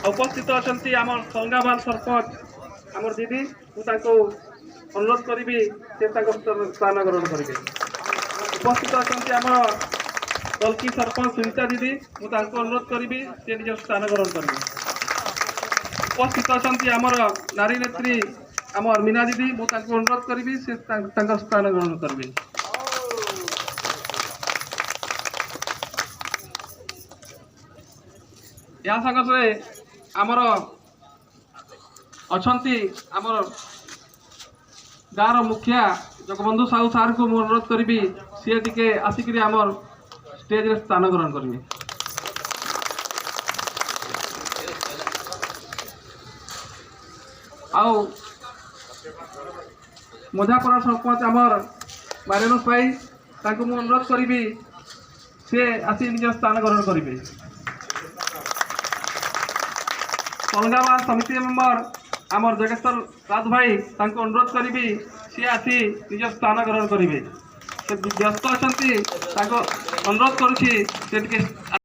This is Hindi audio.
उपस्थित अच्छा आम सलंगा बाल सरपंच आम दीदी मुझे अनुरोध करी से स्थान ग्रहण करेंगे। उपस्थित अच्छा आम कल्की सरपंच सुनीता दीदी मुझे अनुरोध करी से निज स्थान ग्रहण करेंगे। उपस्थित अच्छा आमर नारी नेत्री आम मीना दीदी मुझे अनुरोध करी से स्थान ग्रहण करेंगे। या संगे आमर अच्छी आमर गाँव मुखिया जगबंधु साहू सार को अनुरोध करी सी टे आसिक आमर स्टेज रे स्थान ग्रहण करेंगे। आउ मजापरा सरपंच आमर मारेनुस भाई मुझे अनुरोध करी सी आसी निज स्थान ग्रहण करेंगे। सलंगाबाद समिति मेम्बर आमर जगेश्वर राज भाई अनुरोध करी सी आसी निज स्थान ग्रहण करेंगे। व्यस्त अच्छा अनुरोध करुँच।